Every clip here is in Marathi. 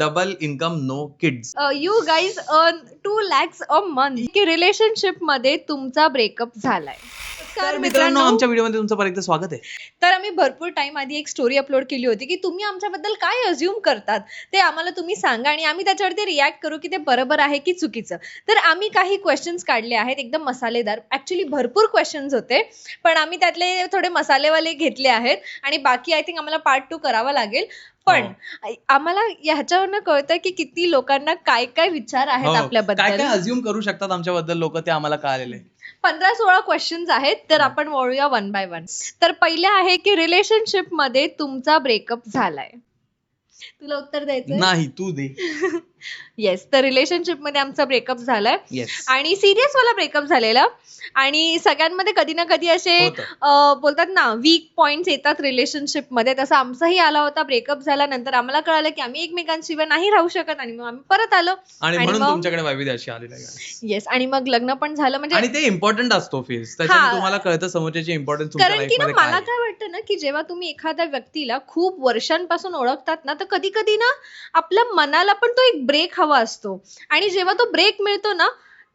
Double income no kids. You guys earn 2 lakhs a month की रिलेशनशिप मध्ये तुमचा ब्रेकअप झालाय. तर मित्रांनो, आमच्या व्हिडिओमध्ये तुमचं परत एकदा स्वागत आहे. तर आम्ही भरपूर टाइम आधी एक स्टोरी अपलोड केली होती की तुम्ही आमच्याबद्दल काय अज्युम करतात ते आम्हाला तुम्ही सांगा आणि आम्ही त्याच्यावरती रिॲक्ट करू की ते बरोबर आहे की चुकीचं. तर आम्ही काही क्वेश्चन्स काढले आहेत एकदम मसालेदार. ऍक्च्युली भरपूर क्वेश्चन्स होते पण आम्ही त्यातले थोडे मसालेवाले घेतले आहेत आणि बाकी आय थिंक आम्हाला पार्ट 2 करावा लागेल. पण आम्हाला ह्याच्यावरनं कळतं की किती लोकांना काय काय विचार आहेत आपल्याबद्दल, काय काय अज्युम करू शकतात आमच्याबद्दल लोक, ते आम्हाला कळालेले. 15-16 क्वेश्चन्स आहेत. तर आपण वळूया वन बाय वन. तर पहिले आहे की रिलेशनशिप मध्ये तुमचा ब्रेकअप झालाय. तुला उत्तर द्यायचं नाही, तू दे. येस. तर रिलेशनशिप मध्ये आमचा ब्रेकअप झालाय Yes. आणि सिरियस वाला ब्रेकअप झालेला. आणि सगळ्यांमध्ये कधी ना कधी असे बोलतात ना वीक पॉइंट्स येतात रिलेशनशिप मध्ये. तसं आमचाही आला होता. ब्रेकअप झाल्यानंतर आम्हाला कळालं की आम्ही एकमेकांशिवाय नाही राहू शकत आणि मग आम्ही परत आलो आणि म्हणून तुमच्याकडे वैविध्याशी आलेला आहे. येस. आणि मग लग्न पण झालं. म्हणजे आणि ते इम्पॉर्टंट असतो फेज, त्याच्यामुळे तुम्हाला कळतं समोरच्याची इम्पॉर्टन्स तुमच्या कारण की ना लाईफमध्ये मला काय. काय वाटतं ना की जेव्हा तुम्ही एखाद्या व्यक्तीला खूप वर्षांपासून ओळखतात ना तर कधी कधी ना आपल्या मनाला पण तो एक ब्रेक हवा असतो. आणि जेव्हा तो ब्रेक मिळतो ना,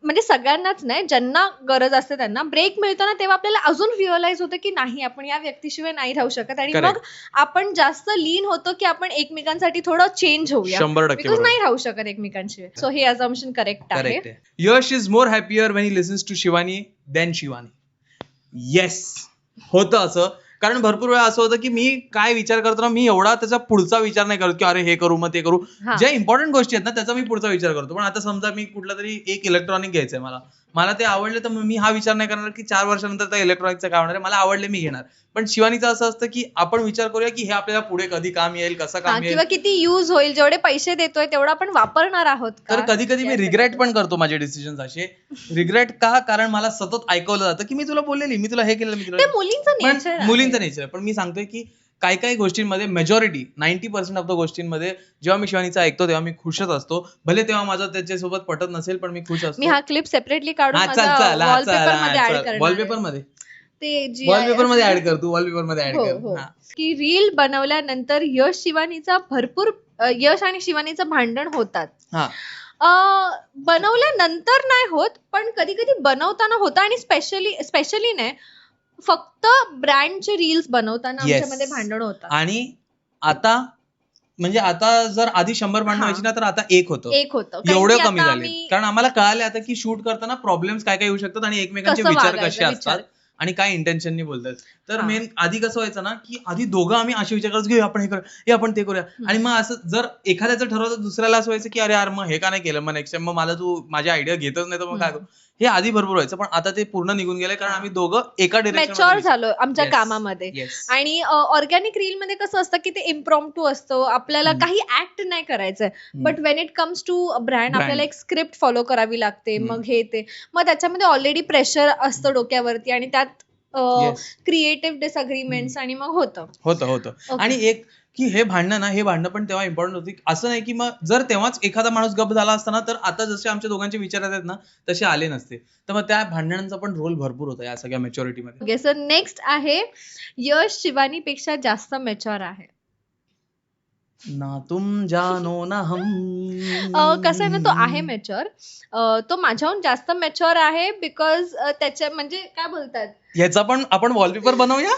म्हणजे सगळ्यांनाच नाही, ज्यांना गरज असते त्यांना ब्रेक मिळतो ना, तेव्हा आपल्याला अजून रिअलाइज होतं की नाही, आपण या व्यक्तीशिवाय नाही राहू शकत. आणि मग आपण जास्त लीन होतो की आपण एकमेकांसाठी थोडं चेंज होऊया, 100% बिकॉज नाही राहू शकत एकमेकांशिवाय. सो हे अझम्पशन करेक्ट आहे. Yash is more happier when he listens to Shivani than Shivani. Yes, होतं असं. कारण भरपूर वेळा असं होतं की मी काय विचार करतो ना, मी एवढा त्याचा पुढचा विचार नाही करत की अरे हे करू मग ते करू. ज्या इम्पॉर्टंट गोष्टी आहेत ना त्याचा मी पुढचा विचार करतो. पण आता समजा मी कुठला तरी एक इलेक्ट्रॉनिक घ्यायचंय, मला ते आवडले तर मी हा विचार नाही करणार की 4 वर्षानंतर त्या इलेक्ट्रॉनिकचं काय होणार आहे. मला आवडले मी घेणार. पण शिवानीचं असं असतं की आपण विचार करूया की हे आपल्याला पुढे कधी काम येईल, कसं काम येईल, किंवा किती युज होईल. जेवढे पैसे देतोय तेवढा आपण वापरणार आहोत. तर कधी कधी मी रिग्रेट पण करतो माझे डिसिजन असे. रिग्रेट का? कारण मला सतत ऐकवलं जातं की मी तुला बोललेली, मी तुला हे केलं, मी तुला. मुलींचं नेचर. पण मी सांगतोय की काही काही गोष्टींमध्ये मेजॉरिटी 90% ऑफ द गोष्टींमध्ये जेव्हा मी शिवानीचं ऐकतो तेव्हा मी खुशच असतो. भले तेव्हा माझं त्याच्यासोबत पटत नसेल पण मी खुश असतो. मी हा क्लिप सेपरेटली काढून वॉलपेपर मध्ये ऍड करणार. वॉलपेपर मध्ये वॉलपेपर मध्ये ऍड कर, तू वॉलपेपर मध्ये ऍड कर. की रील बनवल्यानंतर यश आणि शिवानीचं भांडण होतात. बनवल्यानंतर नाही होत पण कधी कधी बनवताना होतं. आणि स्पेशली नाही, फक्त ब्रँडचे रील्स बनवताना आमच्यामध्ये भांडण होतात. आणि आता म्हणजे आता जर आधी 100 भांडण व्हायची ना तर आता एक होतं. एवढं कमी झाले. कारण आम्हाला कळाले आता की शूट करताना प्रॉब्लेम्स काय काय येऊ शकतात आणि एकमेकांचे विचार कसे असतात आणि काय इंटेन्शननी बोलतात. तर मेन आधी कसं व्हायचं ना की आधी दोघं आम्ही असे विचार करतो की आपण हे करूया, हे आपण ते करूया. आणि मग असं जर एखाद्याचं ठरवलं दुसऱ्याला असं व्हायचं की अरे यार मग हे का नाही केलं, मग नेक्स्ट टाइम मग मला तू माझी आयडिया घेतच नाही तर मग काय करू. हे आधी भरपूर व्हायचं पण आता ते पूर्ण निघून गेले कारण आम्ही दोघं एका डिरेक्शन मॅच्युअर झालो आमच्या कामामध्ये. आणि ऑर्गॅनिक रील मध्ये कसं असतं की ते इम्प्रॉम्प्टू असतं, आपल्याला काही ऍक्ट नाही करायचंय. But when it comes to brand आपल्याला एक स्क्रिप्ट फॉलो करावी लागते. मग हे ते मग त्याच्यामध्ये ऑलरेडी प्रेशर असतं डोक्यावरती आणि त्यात क्रिएटिव्ह डिसअग्रीमेंट्स आणि मग होतं. आणि एक की हे भांडणं पण तेव्हा इम्पॉर्टंट होती. असं नाही की मग जर तेव्हाच एखादा माणूस गप झाला असताना तर आता जसे आमच्या दोघांचे विचार आहेत ना तसे आले नसते. तर मग त्या भांडणांचा पण रोल भरपूर होता या सगळ्या मॅच्युरिटीमध्ये. सर नेक्स्ट आहे यश शिवानी पेक्षा जास्त मॅच्युअर आहे. ना तुम जानो ना हम. कसं आहे ना, तो आहे मॅच्युअर. तो माझ्याहून जास्त मॅच्युअर आहे बिकॉज त्याच्या म्हणजे काय बोलतात याचा पण आपण वॉलपेपर बनवूया.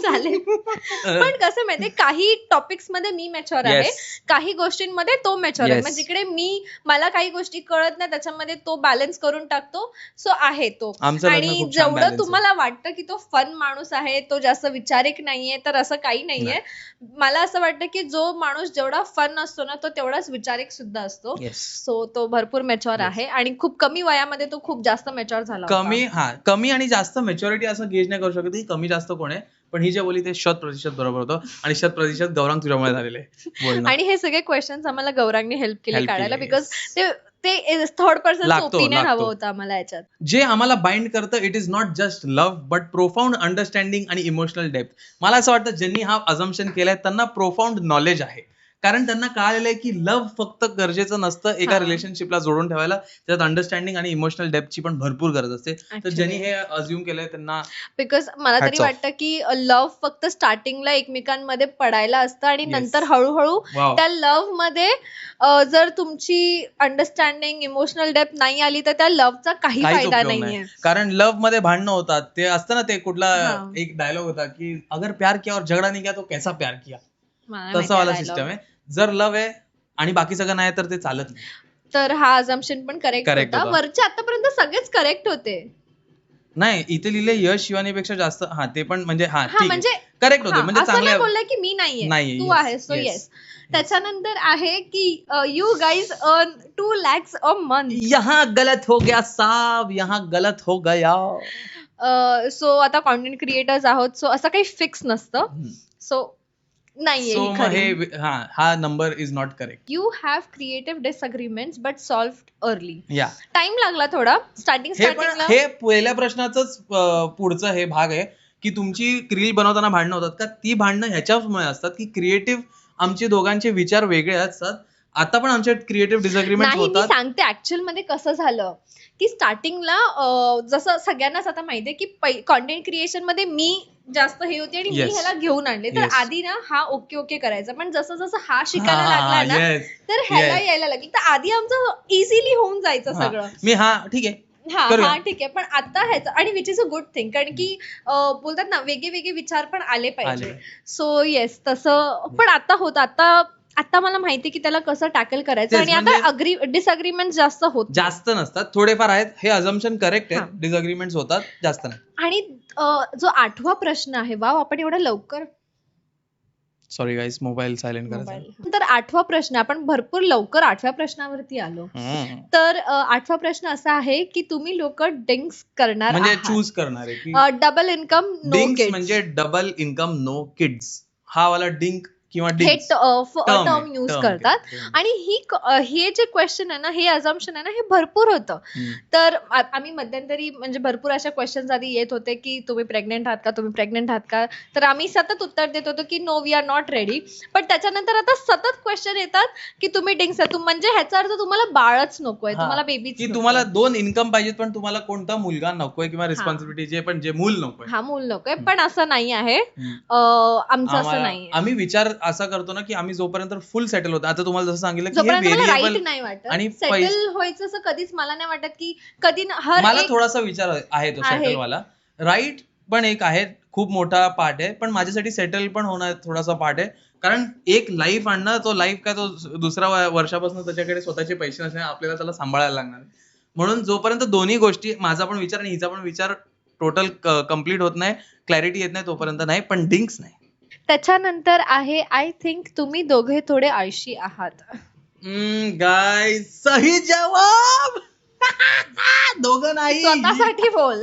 चालेल. पण कसं माहितीये, काही टॉपिक्स मध्ये मी मॅच्युअर आहे, काही गोष्टींमध्ये तो मॅच्युअर आहे. म्हणजे जिकडे मला काही गोष्टी कळत नाही त्याच्यामध्ये तो बॅलन्स करून टाकतो. सो आहे तो. आणि जेवढं तुम्हाला वाटतं की तो फन माणूस आहे, तो जास्त विचारिक नाहीये, तर असं काही नाहीये. मला असं वाटतं की जो माणूस जेवढा फन असतो ना तो तेवढाच विचारिक सुद्धा असतो. सो तो भरपूर मॅच्युअर आहे आणि खूप कमी वयामध्ये तो खूप जास्त मॅच्युअर झाला. कमी आणि जास्त मॅच्युरिटी असं गेज नाही करू शकत ही कमी जास्त कोण आहे. पण ही जे बोली ते 100% बरोबर होतं आणि 100% गौरांग तुझ्यामुळे झालेले आहे. आणि हे सगळे क्वेश्चन्स आम्हाला गौरांगने हेल्प केले काढायला बिकॉज ते थर्ड पर्सन ओपिनियन हवं होतं आम्हाला याच्यात. जे आम्हाला बाइंड करतं it is not just love but profound understanding आणि इमोशनल डेप्थ. मला असं वाटतं ज्यांनी हा अझम्पशन केलाय त्यांना प्रोफाउंड नॉलेज आहे. कारण त्यांना कळालेलं आहे की लव्ह फक्त गरजेचं नसतं एका रिलेशनशिपला जोडून ठेवायला, त्यात अंडरस्टँडिंग आणि इमोशनल डेप्थची पण भरपूर गरज असते. तर ज्यांनी हे अज्युम केलंय त्यांना, बिकॉज मला तरी वाटतं की लव्ह फक्त स्टार्टिंगला एकमेकांमध्ये पडायला असतं आणि नंतर हळूहळू त्या लव्ह मध्ये जर तुमची अंडरस्टँडिंग इमोशनल डेप्थ नाही आली तर त्या लव्हचा काही फायदा नाहीये. कारण लव्ह मध्ये भांडणं होतात. ते असतं ना, ते कुठला एक डायलॉग होता की अगर प्यार किया और झगडा नहीं किया तो कैसा प्यार किया, तसं वाला सिस्टम आहे. जर लव्ह आहे आणि बाकी सगळं नाही तर ते चालत नाही. तर हा अझम्पशन पण करेक्ट होता. वरचे आतापर्यंत सगळेच करेक्ट होते. नाही, इथे लिहिले यश शिवानीपेक्षा जास्त. ते पण म्हणजे म्हणजे करेक्ट होते. म्हणजे चांगलं बोललंय की मी नाहीये, तू आहेस. So yes. त्याच्यानंतर आहे की you guys earn 2 lakhs a month. यहाँ गलत हो गया साहब, यहाँ गलत हो गया. सो आता कॉन्टेंट क्रिएटर्स आहोत, सो असं काही फिक्स नसतं. सो नाहीये, हा number is not correct. You have creative disagreements but solved early. Time लागला थोडा स्टार्टिंगला. हे पहिल्या प्रश्नाचंच पुढचं हे भाग आहे की तुमची रील बनवताना भांडणं होतात का? ती भांडणं ह्याच्यामुळे असतात की क्रिएटिव्ह आमचे दोघांचे विचार वेगळे असतात. आता पण आमच्या क्रिएटिव्ह डिसअग्रीमेंट होतात. मी सांगते ऍक्च्युअल मध्ये कसं झालं की स्टार्टिंगला जसं सगळ्यांनाच आता माहितीये की कॉन्टेंट क्रिएशन मध्ये मी जास्त हे होते आणि मी ह्याला घेऊन आणले. तर आधी ना हा ओके करायचा, पण जसं जसं हा शिकायला लागला ना तर ह्याला यायला लागली. तर आधी आमचं इझिली होऊन जायचं सगळं. मी ठीक आहे ठीक आहे, पण आता ह्याचं आणि which is a good thing, कारण की बोलतात ना वेगळे विचार पण आले पाहिजे. सो येस, तसं पण आता होतं. आता मला माहिती की त्याला कसं टॅकल करायचं. आणि आता डिसअग्रीमेंट जास्त नसतात, थोडेफार आहेत. हे अझम्पशन करेक्ट आहे, डिसअग्रीमेंट होतात, जास्त नाही. आणि जो 8वा प्रश्न आहे, वाव आपण एवढा लवकर, सॉरी गाईज, मोबाईल सायलेंट करायचा. तर 8वा प्रश्न, आपण भरपूर लवकर 8व्या प्रश्नावरती आलो. तर 8वा प्रश्न असा आहे की तुम्ही लोक डिंक्स करणार म्हणजे चूज करणार आहे डबल इन्कम नो किड्स. म्हणजे डबल इन्कम नो किड्स हा वाला डिंक किंवा टर्म यूज करतात. आणि हे जे क्वेश्चन आहे ना, हे अझम्पशन आहे ना, हे भरपूर होतं. तर आम्ही मध्यंतरी म्हणजे भरपूर अशा क्वेश्चन आधी येत होते की तुम्ही प्रेग्नेंट आहात का, तर आम्ही सतत उत्तर देत होतो की no we are not ready. पण त्याच्यानंतर आता सतत क्वेश्चन येतात की तुम्ही डिंक्स आहे, म्हणजे ह्याचा अर्थ तुम्हाला बाळच नकोय, तुम्हाला बेबीच, की तुम्हाला 2 इन्कम पाहिजेत पण तुम्हाला कोणता मुलगा नकोय किंवा रिस्पॉन्सिबिलिटी जे मूल नकोय. मूल नकोय. पण असं नाही आहे, आमचं असं नाही. आम्ही विचार असा करतो ना की आम्ही जोपर्यंत फुल सेटल होतो, आता तुम्हाला जसं सांगितलं की राईट नाही वाटत आणि सेटल व्हायचं असं कधीच मला नाही वाटत की कधी. मला थोडासा विचार आहे तो सेटल वाला. राईट पण एक आहे, खूप मोठा पार्ट आहे, पण माझ्यासाठी सेटल पण होणं थोडासा पार्ट आहे. कारण एक लाईफ आणणं, तो लाईफ काय तो दुसऱ्या वर्षापासून त्याच्याकडे स्वतःचे पैसे नसणे, आपल्याला त्याला सांभाळायला लागणार. म्हणून जोपर्यंत दोन्ही गोष्टी, माझा पण विचार आणि हिचा पण विचार टोटल कम्प्लीट होत नाही, क्लॅरिटी येत नाही, तोपर्यंत नाही. पण डिंक्स नाही. त्याच्यानंतर आहे आय थिंक तुम्ही दोघे थोडे आळशी आहात. गाईज, सही जवाब. दोघं नाही, स्वतःसाठी बोल.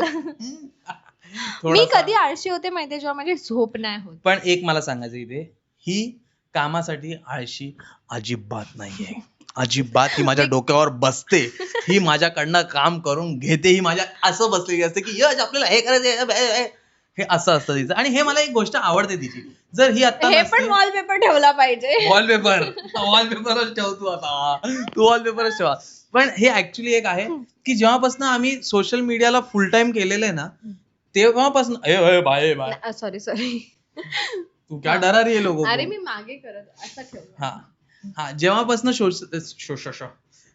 मी कधी आळशी होते माहितीये, जेव्हा माझी झोप नाही होत. पण एक मला सांगायचं इथे, ही कामासाठी आळशी अजिबात नाहीये, अजिबात. ही माझ्या डोक्यावर बसते, ही माझ्याकडनं काम करून घेते, ही माझ्या असं बसलेली असते की यश आपल्याला हे करायचं, हे असं असतं तिचं. आणि हे मला एक गोष्ट आवडते तिची. जर ही आता हे पण वॉलपेपर ठेवला पाहिजे. वॉलपेपरच ठेवतो, आता तू वॉलपेपरच ठेवा. पण हे ऍक्च्युली एक आहे की जेव्हापासून आम्ही सोशल मीडियाला फुल टाइम केलेलं आहे ना, तेव्हापासून सॉरी तू क्या डरा रही है लोगों को? अरे मी मागे करत असं ठेवलं. जेव्हापासून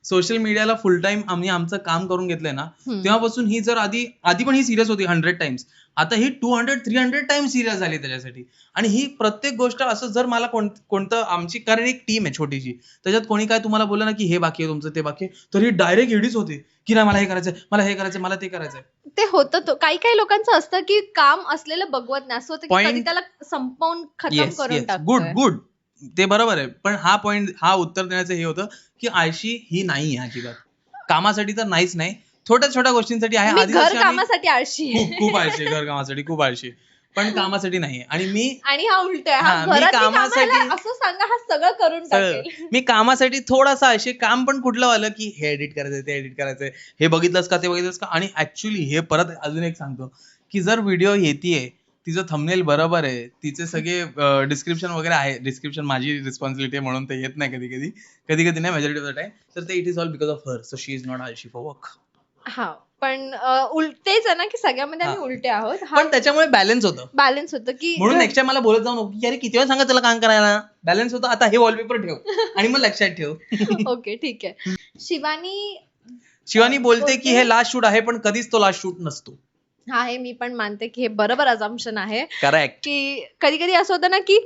सोशल मीडियाला फुल टाइम आम्ही आमचं काम करून घेतलंय ना, तेव्हापासून ही जर आधी पण ही सिरियस होती 100 टाइम्स, आता ही 200-300 टाइम्स सिरियस झाली त्याच्यासाठी. आणि ही प्रत्येक गोष्ट असं, जर मला कोणतं आमची, कारण एक टीम आहे छोटीशी, त्याच्यात कोणी काय तुम्हाला बोललं ना की हे बाकी आहे तुमचं, ते बाकी आहे, तर ही डायरेक्ट एडीच होते की नाही मला हे करायचंय, मला हे करायचंय, मला ते करायचंय. ते होतं. काही लोकांचं असतं की काम असलेलं बघवत नाही, असं होतं की कधी त्याला संपवून खतम करून टाकतोय. गुड, ते बरोबर आहे. पण हा उत्तर देण्याचं हे होतं की आळशी ही नाही आहे अजिबात. कामासाठी तर नाहीच नाही, छोट्या गोष्टींसाठी आहे. घर कामासाठी आळशी, खूप आळशी, घर कामासाठी खूप आळशी, पण कामासाठी नाही. आणि हा उलट आहे, मी कामासाठी असं सांगा हा सगळं करून टाकेल. मी कामासाठी थोडासा आळशी. काम पण कुठलं आलं की हे एडिट करायचंय, ते एडिट करायचंय, हे बघितलंस का, ते बघितलंस का. आणि ऍक्च्युली हे परत अजून एक सांगतो की जर व्हिडिओ येतेय तिचं थंबनेल बरोबर आहे, तिचे सगळे डिस्क्रिप्शन वगैरे आहे. डिस्क्रिप्शन माझी रिस्पॉन्सिबिलिटी आहे म्हणून ते येत नाही कधी कधी नाही, मेजॉरिटी ऑफ द टाइम. तर ते it is all because of her. So she is not आळशी फॉर वर्क. हा पण तेच आहे ना की सगळ्यामध्ये आम्ही उलटे आहोत. पण त्याच्यामुळे बॅलन्स होतं की म्हणून नेक्स्ट टाइम मला बोलत जाऊ नको की अरे किती वेळ सांगा त्याला काम करायला. बॅलन्स होतं. आता हे वॉलपेपर ठेव आणि मग लक्षात ठेव. ओके ठीक आहे. शिवानी बोलते की हे लास्ट शूट आहे, पण कधीच तो लास्ट शूट नसतो. हा, हे मी पण मानते की हे बरोबर अझम्पशन आहे. करेक्ट. की कधी कधी असं होतं ना की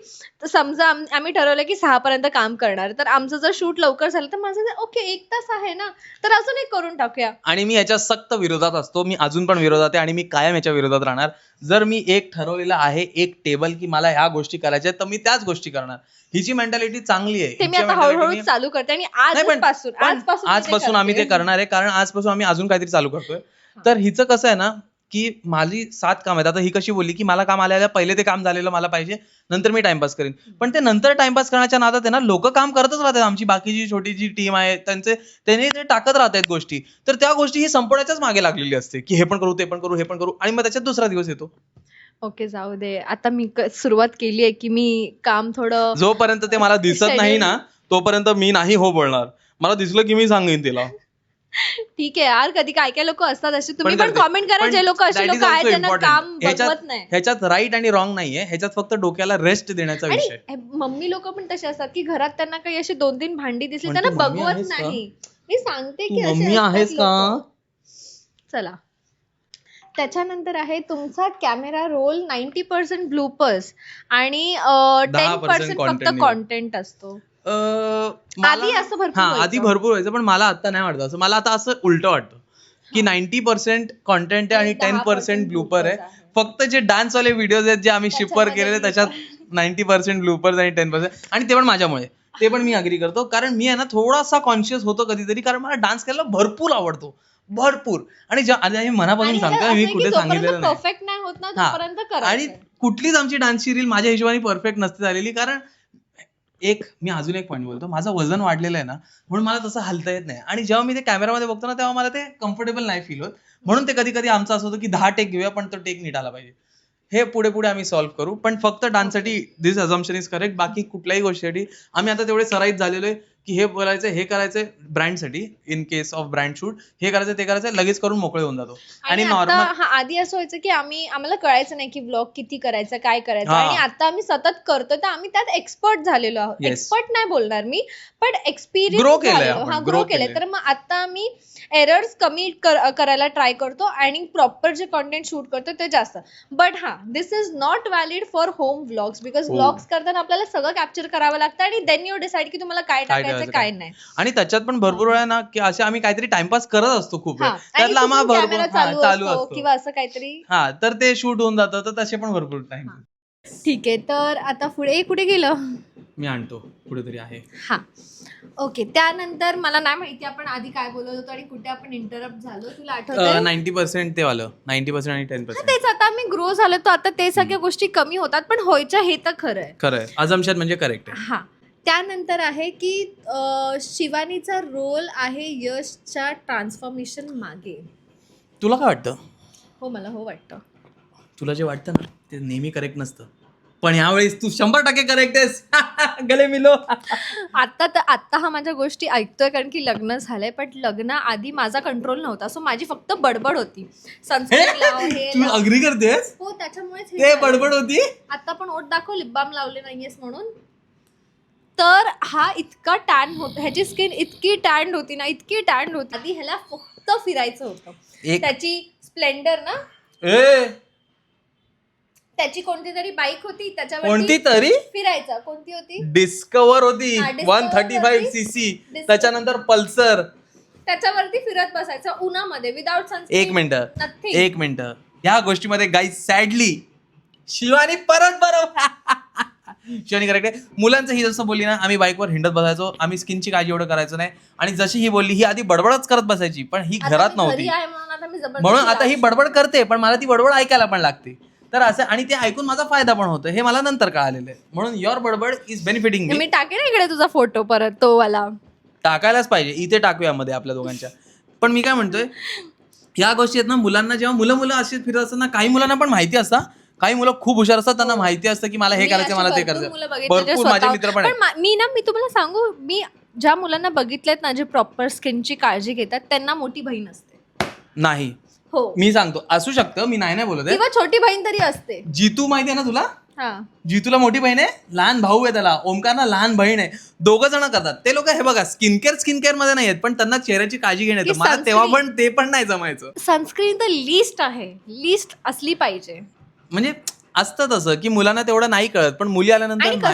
समजा आम्ही ठरवलं की 6 पर्यंत काम करणार, तर आमचं जर शूट लवकर झालं तर माझं ओके 1 तास आहे ना, तर अजून एक करून टाकूया. आणि मी याच्या सक्त विरोधात असतो. मी अजून पण विरोधात आहे आणि मी कायम याच्या विरोधात राहणार. जर मी एक ठरवलेलं आहे, एक टेबल की मला ह्या गोष्टी करायच्या, तर मी त्याच गोष्टी करणार. हिची मेंटॅलिटी चांगली आहे. ते मी आता हळूहळू चालू करते आणि आजपासून आम्ही ते करणार आहे, कारण आजपासून आम्ही अजून काहीतरी चालू करतोय. तर हिचं कसं आहे ना की माझी 7 काम आहेत. आता ही कशी बोलली की मला काम आलेलं पहिले ते काम झालेलं मला पाहिजे, नंतर मी टाइमपास करेन. पण ते नंतर टाइमपास करण्याच्या नादात आहे ना, लोक काम करतच राहतात. आमची बाकीची छोटी जी टीम आहे त्यांनी ते टाकत राहतात गोष्टी. तर त्या गोष्टी ही संपवण्याच्याच मागे लागलेली असते की हे पण करू, ते पण करू, हे पण करू, आणि मग त्याच्यात दुसरा दिवस येतो. ओके, जाऊ दे. आता मी सुरुवात केली आहे की मी काम थोडं, जोपर्यंत ते मला दिसत नाही ना तोपर्यंत मी नाही हो बोलणार. मला दिसलं की मी सांगेन तिला. ठीक आहे यार, कधी काय काय लोक असतात असे. तुम्ही पण कॉमेंट करा जे लोक असे लोक आहेत ज्यांना काम बघवत नाही. ह्याच्यात राईट आणि रॉंग नाहीये, ह्याच्यात फक्त डोक्याला रेस्ट देण्याचा विषय. मम्मी लोक पण तसे असतात की घरात त्यांना काही अशी 2-3 भांडी दिसली त्यांना बघवत नाही. मी सांगते की मम्मी आहेस का. चला, त्याच्यानंतर आहे तुमचा कॅमेरा रोल 90% ब्लूपर्स आणि 10% फक्त कॉन्टेंट असतो. आधी भरपूर व्हायचं, पण मला आता नाही वाटत असं. मला आता असं उलट वाटतं की 90% कॉन्टेंट आहे आणि 10% ब्लूपर आहे. फक्त जे डान्स वाले व्हिडिओज आहेत जे आम्ही शिपर केलेले त्याच्यात 90% ब्लूपर्स आणि 10%, आणि ते पण माझ्यामुळे. ते पण मी अग्री करतो, कारण मी आहे ना थोडासा कॉन्शियस होतो कधीतरी, कारण मला डान्स करायला भरपूर आवडतो, भरपूर. आणि मनापासून सांगतो, मी कुठे सांगितलेलं नाही. आणि कुठलीच आमची डान्सची रील माझ्या हिशोबाने परफेक्ट नसते झालेली, कारण मी अजून एक पॉईंट बोलतो. माझं वजन वाढलेलं आहे ना, म्हणून मला तसं हलता येत नाही. आणि जेव्हा मी ते कॅमेरामध्ये बघतो ना, तेव्हा मला ते कम्फर्टेबल नाही फील होत. म्हणून ते कधी कधी आमचं असं होतं की 10 टेक घेऊया, पण तो टेक नीट आला पाहिजे. हे पुढे पुढे आम्ही सॉल्व्ह करू. पण फक्त डान्ससाठी दिस अझम्पशन इज करेक्ट. बाकी कुठल्याही गोष्टीसाठी आम्ही आता तेवढे सराईत झालेलो आहे की हे बोलायचं, हे करायचंय ब्रँडसाठी, in case of brand shoot, हे करायचं, ते करायचं, लगेच करून मोकळे होऊन जातो. आणि नॉर्मल आधी असं व्हायचं की आम्हाला कळायचं नाही की व्लॉग किती करायचं, काय करायचं, आणि आता आम्ही सतत करतो तर आम्ही त्यात एक्सपर्ट झालेलो आहोत. एक्सपर्ट नाही बोलणार मी, पण एक्सपिरियन्स ग्रो केले. तर मग आता आम्ही एरर्स कमी करायला ट्राय करतो आणि प्रॉपर जे कॉन्टेंट शूट करतो ते जास्त. But this is not valid for home vlogs, because vlogs करताना आपल्याला सगळं कॅप्चर करावं लागतं आणि देन यू डिसाइड की तुम्हाला काय टाकायचं काय नाही. आणि त्याच्यात पण भरपूर वेळा ना की असे आम्ही काहीतरी टाइमपास करत असतो खूप वेळ, त्यातला आम्हाला भरपूर चालू असतो किंवा असं काहीतरी, तर ते शूट होऊन जातं. तर तसे पण भरपूर टाइम. ठीक आहे, तर आता पुढे कुठे गेलं, मी आणतो कुठेतरी आहे. ओके, त्यानंतर मला नाही माहिती आपण आधी काय बोलत होतो आणि कुठे आपण इंटरप्ट झालो, तुला आठवतंय? 90% ते वालं, 90% आणि 10%. तेच, आता आम्ही ग्रो झालो तर आता ते सगळ्या गोष्टी कमी होतात, पण व्हायच्या हे तर खरं आहे. अझम्पशन म्हणजे करेक्ट आहे. त्यानंतर आहे की शिवानीचा रोल आहे यशच्या ट्रान्सफॉर्मेशन मागे. तुला काय वाटतं? हो, मला वाटतं. तुला जे वाटतं ना ते नेहमी करेक्ट नसतं, पण यावेळेस तू 100% करेक्ट आहेस. गले मिलो. आता हा माझ्या गोष्टी ऐकतोय कारण की लग्न झालंय, पण लग्न आधी माझा कंट्रोल नव्हता. सो माझी फक्त बडबड होती. तू अग्री करतेस? हो, त्याच्यामुळेच ते बडबड होती. आता पण ओठ दाखव, लिप बाम लावले नाहीयेस म्हणून. तर हा इतका टॅन होता, ह्याची स्किन इतकी टॅन्ड होती ना, इतकी टॅन्ड होती. आधी ह्याला फक्त फिरायचं होतं. त्याची स्प्लेंडर ना, त्याची कोणती तरी बाईक होती, त्याच्यावर फिरायचं. कोणती होती? डिस्कवर होती, 135cc. त्याच्यानंतर पल्सर, त्याच्यावरती फिरत बसायचं उन्हामध्ये विदाउट सनस्क्रीन. एक मिनिट या गोष्टीमध्ये गाईज सॅडली शिवानी परत बरोबर. शिवानी करेक्ट आहे. मुलांचं ही जसं बोलली ना, आम्ही बाईकवर हिंडत बसायचो, आम्ही स्किनची काळजी एवढं करायचं नाही. आणि जशी ही बोलली, ही आधी बडबडच करत बसायची, पण ही घरात नव्हती, म्हणून आता ही बडबड करते, पण मला ती बडबड ऐकायला पण लागते. तर असं, आणि ते ऐकून माझा फायदा पण होतो, हे मला नंतर कळालेलं आहे. म्हणून युअर बडबड इज बेनिफिटिंग मी. टाकेन इकडे तुझा फोटो, परत तो वाला टाकायलाच पाहिजे, इथे टाकूया मध्ये आपल्या दोघांच्या. पण मी काय म्हणतोय, या गोष्टी आहेत ना, मुलांना जेव्हा मुलं अशी फिरत असतात ना, काही मुलांना पण माहिती असतं काही मुलं खूप हुशार असतात, त्यांना माहिती असतं की मला हे करायचं, मला ते करायचं. भरपूर माझे मित्र पण आहेत. मी तुम्हाला सांगू, मी ज्या मुलांना बघितलेत ना जे प्रॉपर स्किनची काळजी घेतात, त्यांना मोठी बहीण असते. नाही, हो मी सांगतो असू शकतं, मी नाही बोलत आहे. किंवा छोटी बहीण तरी असते. जितू माहिती आहे ना तुला? जितूला मोठी बहीण आहे, लहान भाऊ आहे त्याला. ओमकारला लहान बहीण आहे. दोघं जण करतात ते लोक. हे बघा, स्किन केअर मध्ये नाही आहेत, पण त्यांना चेहऱ्याची काळजी घेण्यात येतं. मला तेव्हा पण ते पण नाही जमायचं. सनस्क्रीन तर लिस्ट आहे, लिस्ट असली पाहिजे. म्हणजे असतं तसं की मुलांना तेवढं नाही कळत, पण मुली आल्यानंतर एक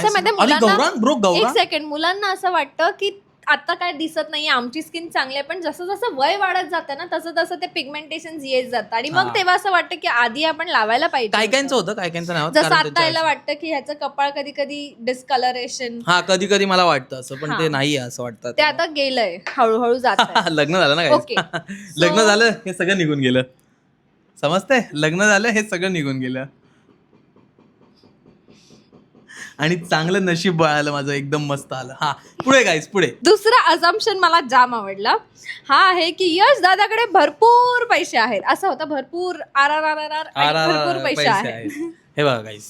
सेकंड, मुलांना असं वाटतं की आता काय दिसत नाहीये, आमची स्किन चांगली आहे, पण जसं जसं वय वाढत जातं ना तसं तसं ते पिगमेंटेशन येत जातं आणि मग तेव्हा असं वाटतं की आधी आपण लावायला पाहिजे. काय कायचं होतं, काय कायचं नाही. जसं आता याला वाटतं की ह्याचं कपाळ कधी कधी डिस्कलरेशन, कधी कधी मला वाटतं असं, पण ते नाही असं वाटतं. ते आता गेलंय, हळूहळू जात. लग्न झालं ना, लग्न झालं हे सगळं निघून गेलं, समजतंय? लग्न झालं हे सगळं निघून गेलं आणि चांगलं नशीब बळालं माझं, एकदम मस्त आलं. पुढे गाईस, पुढे दुसरा अझम्पशन मला जाम आवडला, हा आहे की यश दादाकडे भरपूर पैसे आहेत. असं होतं, भरपूर भरपूर पैसे आहेत. हे बघा गाईस,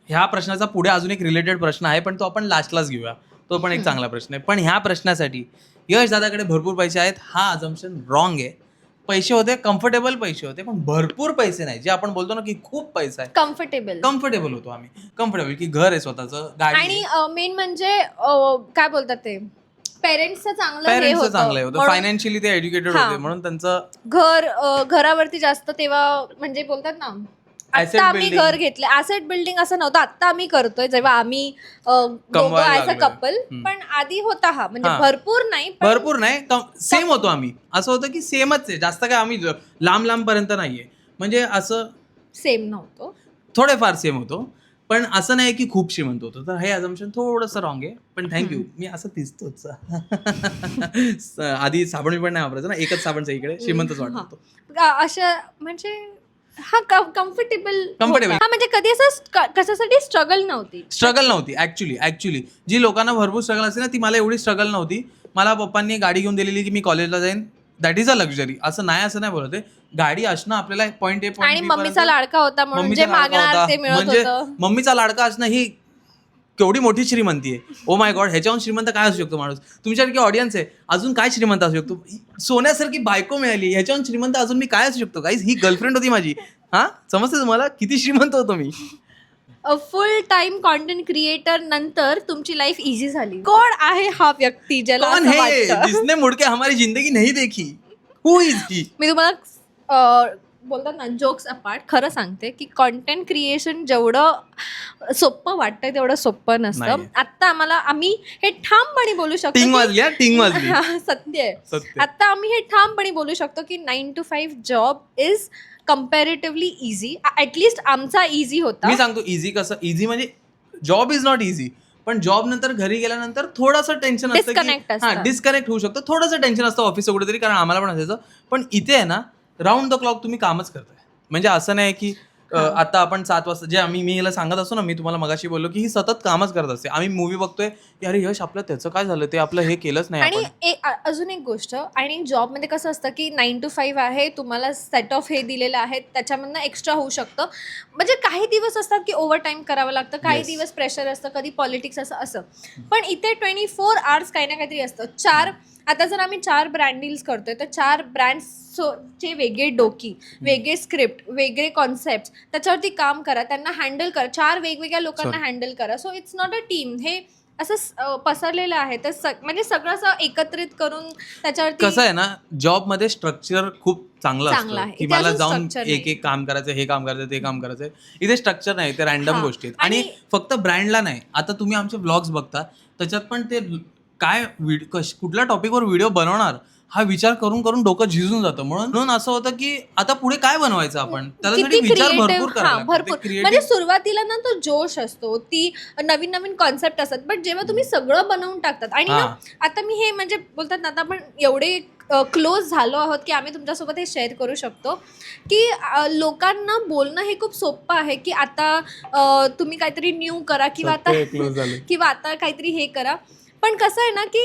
ह्या प्रश्नाचा पुढे अजून एक रिलेटेड प्रश्न आहे, पण तो आपण लास्टलाच घेऊया. तो पण एक चांगला प्रश्न आहे. पण ह्या प्रश्नासाठी यश दादाकडे भरपूर पैसे आहेत हा अझम्पशन रॉंग आहे. पैसे होते, कम्फर्टेबल पैसे होते, पण भरपूर पैसे नाही. जे आपण बोलतो ना की खूप पैसा आहे, कम्फर्टेबल होतो आम्ही. कम्फर्टेबल की घर आहे स्वतःचं, गाडी. आणि मेन म्हणजे काय बोलतात ते, पेरेंट्सचं चांगलं होतं, फायनान्शियली ते एज्युकेटेड होते, म्हणून त्यांचं घरावरती जास्त तेव्हा म्हणजे बोलतात ना, आता आम्ही घर घेतले, ऍसेट बिल्डिंग असं नव्हतं, आता आम्ही करतोय जेव्हा आम्ही कपल. पण आधी होता हा, म्हणजे भरपूर नाही, सेम होतो आम्ही. असं होतं की सेमच आहे, जास्त काय आम्ही लांब पर्यंत नाहीये, म्हणजे असं सेम नव्हतं, थोडेफार सेम होतो, पण असं नाही की खूप श्रीमंत होतो. तर हे अझम्पशन थोडंसं रॉंग आहे, पण थँक्यू. मी असं दिसतोच. आधी साबण पण नाही वापरायचं ना, एकच साबणचं इकडे श्रीमंतच वाटतो अशा. म्हणजे कम्फर्टेबल म्हणजे कधी असं कशासाठी स्ट्रगल नव्हती. ऍक्च्युली जी लोकांना भरपूर स्ट्रगल असते ना, ती मला एवढी स्ट्रगल नव्हती. मला पप्पांनी गाडी घेऊन दिलेली की मी कॉलेजला जाईन, दॅट इज अ लक्झरी. असं नाही बोलत आहे. गाडी असणं आपल्याला पॉईंट ए आणि मम्मीचा लाडका होता म्हणजे मम्मीचा लाडका असणं ही केवढी मोठी श्रीमंती आहे. ओ माय गॉड, ह्याच्याहून श्रीमंत काय असू शकतो माणूस? तुमच्यासारखी ऑडियन्स आहे, अजून काय श्रीमंत असू शकतो? सोन्यासारखी बायको मिळाली, ह्याच्याहून श्रीमंत अजून मी काय असू शकतो? गाईज, ही गर्लफ्रेंड होती माझी. समजते तुम्हाला किती श्रीमंत होतो मी? फुल टाइम कॉन्टेंट क्रिएटर नंतर तुमची लाईफ इझी झाली. कोण आहे हा व्यक्ती ज्याला जिसने मुडके हमारी जिंदगी नहीं देखी? हु इज ही? मी तुम्हाला बोलतात ना, जोक्स अपार्ट खरं सांगते की कॉन्टेंट क्रिएशन जेवढं सोपं वाटतंय तेवढं सोपं नसतं. आता आम्ही हे ठामपणे बोलू शकतो, सत्य आहे. आता आम्ही हे ठामपणे बोलू शकतो की 9 to 5 job is comparatively easy. At least आमचा इझी होता. मी सांगतो इझी कसं. इझी म्हणजे जॉब इज नॉट इझी, पण जॉब नंतर घरी गेल्यानंतर थोडंसं टेन्शन असतं, डिस्कनेक्ट होऊ शकतं, थोडंसं टेन्शन असतं ऑफिसचं कुठेतरी, कारण आम्हाला पण असायचं. पण इथे आहे ना, राऊंड द क्लॉक तुम्ही कामच करताय. म्हणजे असं नाही की आता आपण 7 वाजता जे मी हिला सांगत असतो ना, मी तुम्हाला मगाशी बोललो की ही सतत कामच करत असते. आम्ही मूवी बघतोय की अरे यश, आपलं त्याचं काय झालं, ते आपलं हे केलंच नाही. आणि अजून एक गोष्ट, आणि जॉबमध्ये कसं असतं की 9 to 5 आहे, तुम्हाला सेट ऑफ हे दिलेलं आहे, त्याच्यामधनं एक्स्ट्रा होऊ शकतं. म्हणजे काही दिवस असतात की ओव्हर टाईम करावं लागतं, काही दिवस प्रेशर असतं, कधी पॉलिटिक्स असं. पण इथे 24 hours काही ना काहीतरी असतं. आता जर आम्ही 4 ब्रँड डील्स करतोय, तर 4 ब्रँड्सचे वेगळे डोकी, वेगळे स्क्रिप्ट, वेगळे कॉन्सेप्ट, त्याच्यावरती काम करा, त्यांना हँडल करा, 4 वेगवेगळ्या लोकांना हँडल करा. So it's not a team, हे असं पसरलेलं आहे. तर म्हणजे सगळं असं एकत्रित करून त्याच्यावरती कसं आहे ना, जॉबमध्ये स्ट्रक्चर खूप चांगलं असतं की मला जाऊन एक काम करायचं, हे काम करायचं, ते काम करायचं. इथे स्ट्रक्चर नाही, ते रॅन्डम गोष्टी आहेत. आणि फक्त ब्रँडला नाही, आता तुम्ही आमचे ब्लॉग्स बघता, त्याच्यात पण ते काय कुठल्या टॉपिकवर व्हिडिओ बनवणार हा विचार करून डोकं झिजून जातं. म्हणून असं होतं की आता पुढे काय बनवायचं आपण, त्यासाठी विचार भरपूर करावा. म्हणजे सुरुवातीला ना तो जोश असतो, ती नवीन कॉन्सेप्ट असतात, बट जेव्हा तुम्ही सगळं बनवून टाकतात. आणि ना आता मी हे म्हणजे बोलतात ना, आता आपण एवढे क्लोज झालो आहोत की आम्ही तुमच्यासोबत हे शेअर करू शकतो की लोकांना बोलणं हे खूप सोपं आहे की आता तुम्ही काहीतरी न्यू करा किंवा आता काहीतरी हे करा. पण कसं आहे ना की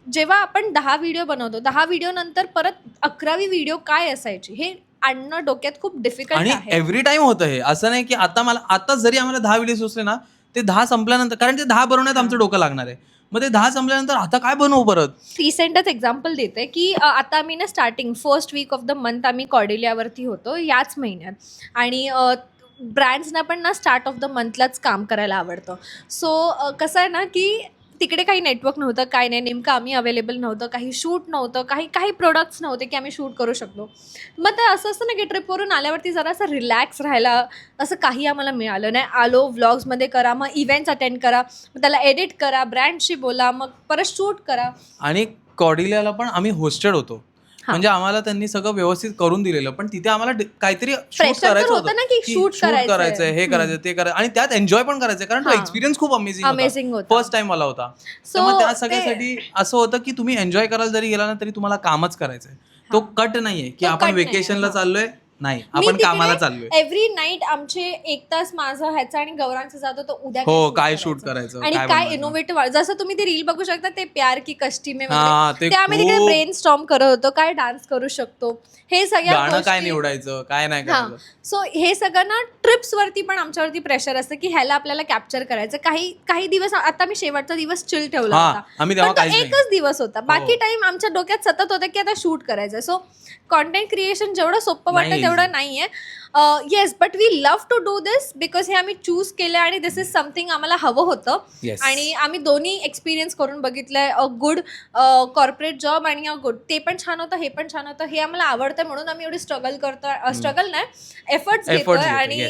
जेव्हा आपण 10 व्हिडिओ बनवतो, 10 व्हिडिओ नंतर परत 11वी व्हिडिओ काय असायची हे आणणं डोक्यात खूप डिफिकल्ट आणि आहे. एव्हरी टाइम होतं हे, असं नाही की आता जरी आम्हाला 10 व्हिडिओ सुचले ना, ते 10 संपल्यानंतर, कारण ते 10 बनवण्यात आमचं डोकं लागणार आहे, मग ते 10 संपल्यानंतर आता काय बनवू परत. रिसेंटच एक्झाम्पल देते की आता आम्ही ना starting first week of the month आम्ही कॉर्डेलियावरती होतो याच महिन्यात, आणि ब्रँड्सना पण ना स्टार्ट ऑफ द मंथलाच काम करायला आवडतं. सो कसं आहे ना की तिकडे काही नेटवर्क नव्हतं, काय नाही, नेमकं आम्ही अवेलेबल नव्हतं, काही शूट नव्हतं, काही प्रोडक्ट्स नव्हते की आम्ही शूट करू शकतो. मग ते असं असतं ना की ट्रिपवरून आल्यावरती जरा असं रिलॅक्स राहायला असं काही आम्हाला मिळालं नाही. आलो, व्लॉग्समध्ये करा, मग इव्हेंट्स अटेंड करा, मग त्याला एडिट करा, ब्रँडशी बोला, मग परत शूट करा. आणि कॉर्डेलियाला पण आम्ही होस्टेड होतो, म्हणजे आम्हाला त्यांनी सगळं व्यवस्थित करून दिलेलं, पण तिथे आम्हाला काहीतरी शूट करायचं होतं ना की शूट करायचंय, हे करायचं, ते करायचं, आणि त्यात एन्जॉय पण करायचं, कारण तो एक्सपिरियन्स खूप अमेझिंग होता, फर्स्ट टाइम मला होता. मग त्या सगळ्यासाठी असं होतं की तुम्ही एन्जॉय करायला जरी गेला ना तरी तुम्हाला कामच करायचंय. तो कट नाहीये की आपण वेकेशनला चाललोय, नाही, आपण कामाला चाललोय. एव्हरी नाईट आमचे 1 तास माझं ह्याचा आणि गौरांचं जातो, तो उद्या काय शूट करायचं आणि काय इनोव्हेटिव्ह, जसं तुम्ही ती रील बघू शकता, ते प्यार की कष्टी में, ते आम्ही तिकडे ब्रेन स्टॉर्म करत होतो, काय डान्स करू शकतो, हे सगळं काय निवडायचं, काय नाही करायचं. सो हे सगळं ना ट्रिप्स वरती पण आमच्यावरती प्रेशर असतं की ह्याला आपल्याला कॅप्चर करायचं. काही दिवस, आता मी शेवटचा दिवस चिल ठेवला होता, पण तो एकच दिवस होता, बाकी टाइम आमच्या डोक्यात सतत होतं की आता शूट करायचं. सो कॉन्टेंट क्रिएशन जेवढं सोपं वाटतं तेवढं नाहीये. Yes, but we love to do this because हे आम्ही चूज केलं आणि दिस इज समथिंग आम्हाला हवं होतं. आणि आम्ही दोन्ही एक्सपिरियन्स करून बघितलंय, अ गुड कॉर्पोरेट जॉब आणि अ गुड, ते पण छान होतं, हे पण छान होतं, हे आम्हाला आवडतं म्हणून आम्ही एवढी स्ट्रगल करतोय, स्ट्रगल नाही, एफर्ट्स घेतोय आणि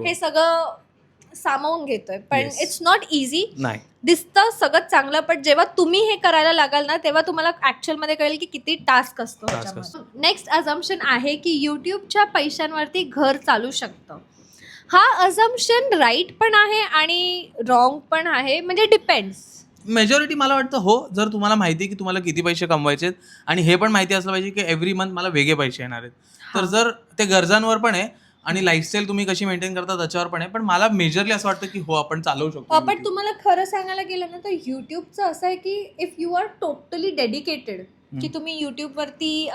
हे सगळं सामावून घेतोय. पण इट्स नॉट इझी. दिसतं सगळं चांगलं, पण जेव्हा तुम्ही हे करायला लागाल ना तेव्हा तुम्हाला ऍक्च्युअल मध्ये कळेल की किती टास्क असतो. नेक्स्ट अझम्पशन आहे की युट्यूबच्या पैशांवरती घर चालू शकतं. हा अझम्पशन राईट पण आहे आणि रॉंग पण आहे, म्हणजे डिपेंड्स. मेजॉरिटी मला वाटतं हो, जर तुम्हाला माहिती की तुम्हाला किती पैसे कमवायचे आणि हे पण माहिती असलं पाहिजे की एव्हरी मंथ मला वेगळे पैसे येणार आहेत, तर जर ते गरजांवर पण आहे आणि लाईफस्टाईल तुम्ही कशी मेंटेन करता त्याच्यावर पण आहे, पण मला मेजरली असं वाटतं की हो आपण चालवू शकतो. पण तुम्हाला खरं सांगायला गेलं ना तर युट्यूबचं असं आहे की if you are totally dedicated की तुम्ही युट्यूबवरती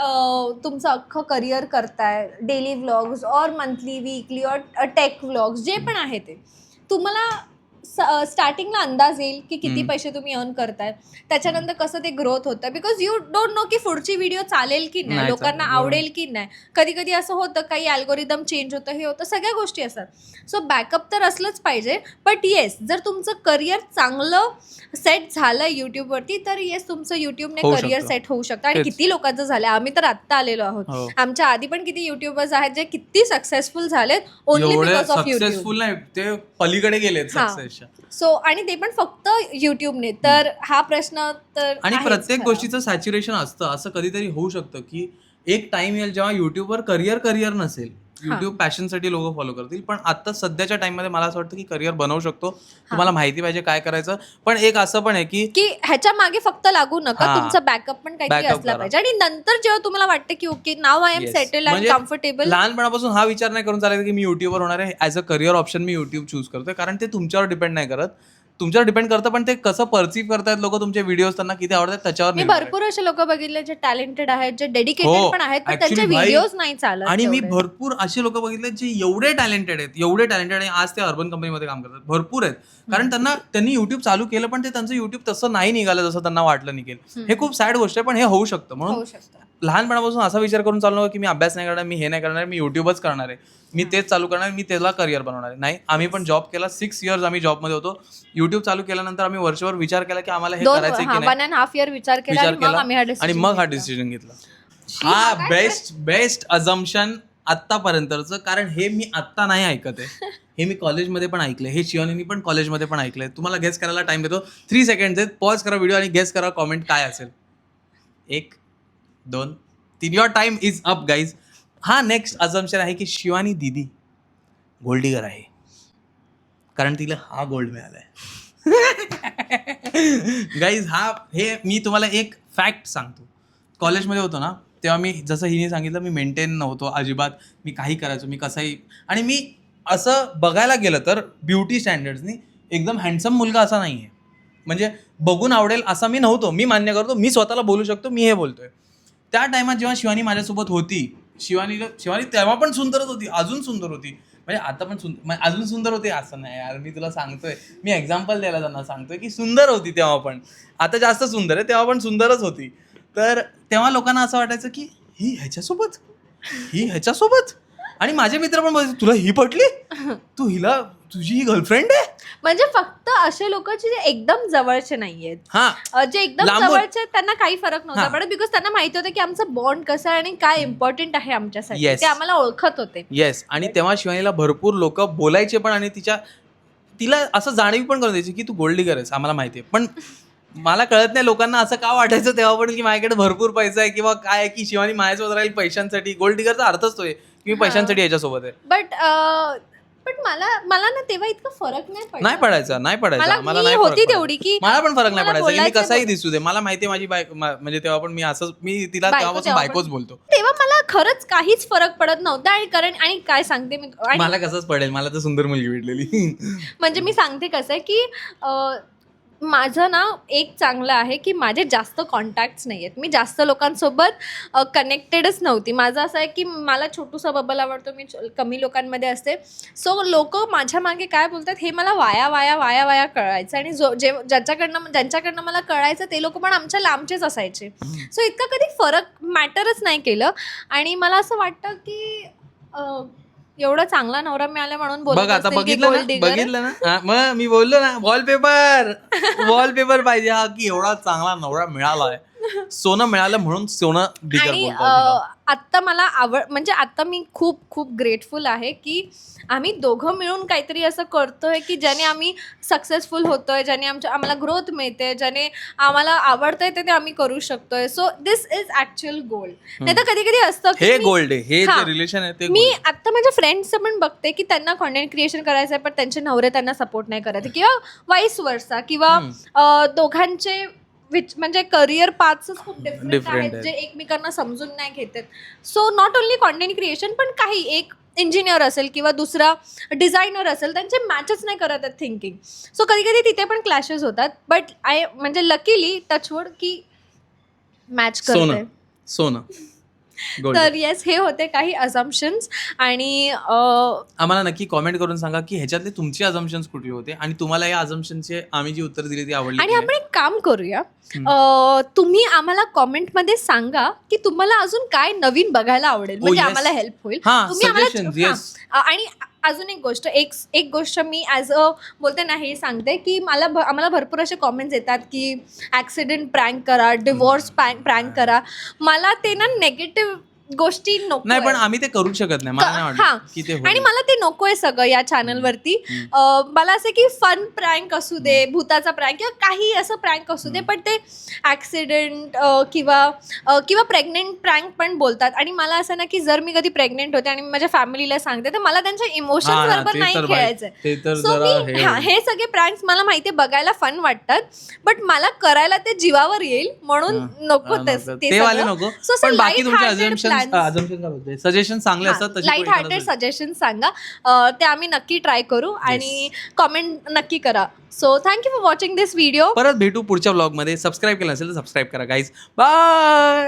तुमचं अख्खं करिअर करताय, डेली व्लॉग्स और मंथली, वीकली और टेक व्लॉग्स जे पण आहे ते, तुम्हाला स्टार्टिंगला अंदाज येईल की किती पैसे तुम्ही अर्न करताय, त्याच्यानंतर कसं ते ग्रोथ होतं, बिकॉज यू डोंट नो की पुढची व्हिडिओ चालेल की नाही, लोकांना आवडेल की नाही. कधी कधी असं होतं, काही अल्गोरिदम चेंज होतं, हे होतं, सगळ्या गोष्टी असतात. सो बॅकअप तर असलंच पाहिजे. बट येस, जर तुमचं करिअर चांगलं सेट झालं युट्यूबवरती तर येस, तुमचं युट्यूबने करिअर सेट होऊ शकतं. आणि किती लोकांचं झालं, आम्ही तर आत्ता आलेलो आहोत, आमच्या आधी पण किती युट्यूबर्स आहेत जे किती सक्सेसफुल झालेत ओनली बिकॉज ऑफ युट्यूब. ते पलीकडे गेलेत सक्सेस. सो आणि ते पण फक्त युट्यूबने. तर हा प्रश्न तर, आणि प्रत्येक गोष्टीचं सॅच्युरेशन असतं. असं कधीतरी होऊ शकतं की एक टाइम येईल जेव्हा युट्यूबवर करिअर नसेल, युट्यूब पॅशनसाठी लोक फॉलो करतील, पण आता सध्याच्या टाइम मध्ये मला असं वाटतं की करिअर बनवू शकतो. तुम्हाला माहिती पाहिजे काय करायचं, पण एक असं पण आहे की ह्याच्या मागे फक्त लागू नका, तुमचा बॅकअप पण काहीतरी असला पाहिजे. आणि नंतर जेव्हा तुम्हाला वाटतं की okay now I am settle and comfortable, लहानपणापासून हा विचार नाही करून चालायचं की मी युट्यूबवर होणार आहे, as a career option me YouTube choose करतोय, कारण ते तुमच्यावर डिपेंड नाही करत, तुमच्यावर डिपेंड करतं, पण ते कसं परसिव्ह करतायत लोक तुमचे व्हिडिओज, त्यांना किती आवडतात त्याच्यावर. मी भरपूर असे लोक बघितले जे टॅलेंटेड आहेत, जे डेडिकेटेड पण आहेत, पण त्यांचे व्हिडिओज नाही चालत. आणि मी भरपूर असे लोक बघितले जे एवढे टॅलेंटेड आणि आज ते अर्बन कंपनीमध्ये काम करतात, भरपूर आहेत, कारण त्यांनी युट्यूब चालू केलं पण ते त्यांचं युट्यूब तसं नाही निघालं जसं त्यांना वाटलं निघेल. हे खूप सॅड गोष्ट आहे, पण हे होऊ शकतं. म्हणून लहानपणापासून असा विचार करून चालू नका की मी अभ्यास नाही करणार, मी हे नाही करणार, मी युट्यूबच करणार आहे, मी तेच चालू करणार, मी त्याला करिअर बनवणार आहे. नाही, आम्ही पण जॉब केला, 6 इयर्स आम्ही जॉबमध्ये होतो. युट्यूब चालू केल्यानंतर आम्ही वर्षभर विचार केला की आम्हाला हे करायचं की नाही, 1.5 इयर विचार केला आणि मग हा डिसिजन घेतला. हा बेस्ट अझम्पशन आतापर्यंतचं, कारण हे मी आत्ता नाही ऐकत आहे, हे मी कॉलेजमध्ये पण ऐकलंय, हे शिवानीनी पण कॉलेजमध्ये पण ऐकलंय. तुम्हाला गेस करायला टाइम देतो, 3 सेकंड आहेत, पॉज करा व्हिडिओ आणि गेस करा कॉमेंट काय असेल. 1, 2, 3, your time is up guys. हा नेक्स्ट अझम्पशन आहे की शिवानी दीदी गोल्डीगर आहे, कारण तिला हा गोल्ड मिळालाय. गाईज हे मी तुम्हाला एक फॅक्ट सांगतो. कॉलेजमध्ये होतो ना तेव्हा मी, जसं हिने सांगितलं, मी मेंटेन नव्हतो अजिबात, मी काही करायचो, मी कसंही, आणि मी असं बघायला गेलं तर ब्युटी स्टँडर्ड्सनी एकदम हँडसम मुलगा असा नाही आहे, म्हणजे बघून आवडेल असा मी नव्हतो. मी मान्य करतो, मी स्वतःला बोलू शकतो, मी हे बोलतोय. त्या टायमात जेव्हा शिवानी माझ्यासोबत होती, शिवानी तेव्हा पण सुंदरच होती, अजून सुंदर होती, म्हणजे आता पण अजून सुंदर होती असं नाही यार, मी तुला सांगतोय, मी एक्झाम्पल द्यायला त्यांना सांगतोय की सुंदर होती तेव्हा पण, आता जास्त सुंदर आहे, तेव्हा पण सुंदरच होती. तर तेव्हा लोकांना असं वाटायचं की ही ह्याच्यासोबत, आणि माझे मित्र पण बोलायचे तुला ही पटली, तुझी ही गर्लफ्रेंड आहे. म्हणजे फक्त असे लोक जे एकदम जवळचे नाहीयेत, जे एकदम जवळचे आहेत त्यांना काही फरक नव्हता पडत, बिकॉज त्यांना माहिती होतं की आमचं बॉन्ड कसं आहे आणि काय इम्पॉर्टंट आहे आमच्यासाठी, ते आम्हाला ओळखत होते. येस, आणि तेव्हा शिवानीला भरपूर लोक बोलायचे पण, आणि तिला असं जाणीव पण करून द्यायची की तू गोल्ड डिगर आहेस, आम्हाला माहितीये. पण मला कळत नाही लोकांना असं का वाटायचं तेव्हा पण की माझ्याकडे भरपूर पैसा आहे किंवा काय आहे, की शिवानी माझ्यासोबत राहील पैशांसाठी. गोल्ड डिगरचा अर्थच तो आहे की मी पैशांसाठी याच्यासोबत आहे. बट मला ना तेव्हा इतका फरक नाही पडायचा. मला नाही होती तेवढी की मला पण फरक नाही पडायचा, मी कसाही दिसू दे, मला माहिती माझी म्हणजे तेव्हा पण मी तिला तेव्हापासून बायकोच बोलतो. तेव्हा मला खरंच काहीच फरक पडत नव्हता. आणि काय सांगते मी, मला कसंच पडेल, मला तर सुंदर मुलगी भेटलेली. म्हणजे मी सांगते कसं आहे की माझं ना एक चांगलं आहे की माझे जास्त कॉन्टॅक्ट्स नाही आहेत, मी जास्त लोकांसोबत कनेक्टेडच नव्हती. माझं असं आहे की मला छोटूसा बबल आवडतो, मी कमी लोकांमध्ये असते. सो लोक माझ्या मागे काय बोलतात हे मला वाया कळायचं, आणि ज्यांच्याकडनं मला कळायचं ते लोक पण आमच्या लांबचेच असायचे. सो इतका कधी फरक मॅटरच नाही केलं. आणि मला असं वाटतं की एवढा चांगला नवरा मिळाला म्हणून बघ आता बघितलं ना, मग मी बोललो ना वॉलपेपर पाहिजे हा, की एवढा चांगला नवरा मिळालाय, सोनं मिळालं म्हणून सोनं डिगर बोलतात. आत्ता मला म्हणजे आता मी खूप खूप ग्रेटफुल आहे की आम्ही दोघं मिळून काहीतरी असं करतोय की ज्याने आम्ही सक्सेसफुल होतोय, ज्याने आम्हाला ग्रोथ मिळते, ज्याने आम्हाला आवडतंय ते आम्ही करू शकतोय. So this is actual gold. नाही तर कधी कधी असतं हे गोल्ड आहे, हे जे रिलेशन आहे ते. मी आता माझ्या फ्रेंड्सचं पण बघते की त्यांना कॉन्टेंट क्रिएशन करायचं आहे पण त्यांचे नवरे त्यांना सपोर्ट नाही करत, किंवा वाईस वर्सा, किंवा दोघांचे म्हणजे करिअर पाथ्स खूप डिफरंट आहेत जे एकमेकांना समजून नाही घेतात. So not only content creation, पण काही एक इंजिनियर असेल किंवा दुसरा डिझायनर असेल, त्यांचे मॅचच नाही करत आहेत थिंकिंग. सो कधी कधी तिथे पण क्लॅशेस होतात. बट म्हणजे लकीली टचवूड की मॅच करते सोनं. तर येस, हे होते काही अझम्पशन्स. आणि आम्हाला नक्की कॉमेंट करून सांगा की ह्याच्यातले तुमचे अझम्पशन्स कुठले होते आणि तुम्हाला या अझम्पशनचे आम्ही जी उत्तर दिली ती आवडली. आणि आपण एक काम करूया, तुम्ही आम्हाला कॉमेंटमध्ये सांगा की तुम्हाला अजून काय नवीन बघायला आवडेल, म्हणजे आम्हाला हेल्प होईल. आणि अजून एक गोष्ट मी ॲज अ बोलते ना हे सांगते की आम्हाला भरपूर असे कॉमेंट्स येतात की ॲक्सिडेंट प्रँक करा, डिवोर्स प्रँक करा. मला ते ना नेगेटिव्ह गोष्टी नको नाही, पण आम्ही ते करू शकत नाही, मला नाही वाटत की ते होईल. आणि मला ते नकोय सगळं या चॅनलवरती. मला असं की फन प्रँक असू दे, भूताचा प्रँक किंवा काही असं प्रँक असू दे, पण ते ऍक्सिडेंट किंवा प्रेग्नेंट प्रँक पण बोलतात. आणि मला असं ना की जर मी कधी प्रेग्नेंट होते आणि मी माझ्या फॅमिलीला सांगते तर मला त्यांच्या इमोशन्स बरोबर नाही खेळायचंय. सो मी हे सगळे प्रँक्स मला माहिती बघायला फन वाटतात, बट मला करायला ते जीवावर येईल म्हणून नको ते नको. पण बाकी तुमचे सजेशन चांगले असतात, लाईट हार्टेड सजेशन सांगा, ते आम्ही नक्की ट्राय करू आणि कॉमेंट नक्की करा. So thank you for watching this video. परत भेटू पुढच्या व्लॉग मध्ये. सबस्क्राईब केलं असेल तर सबस्क्राईब करा गाईज. बाय.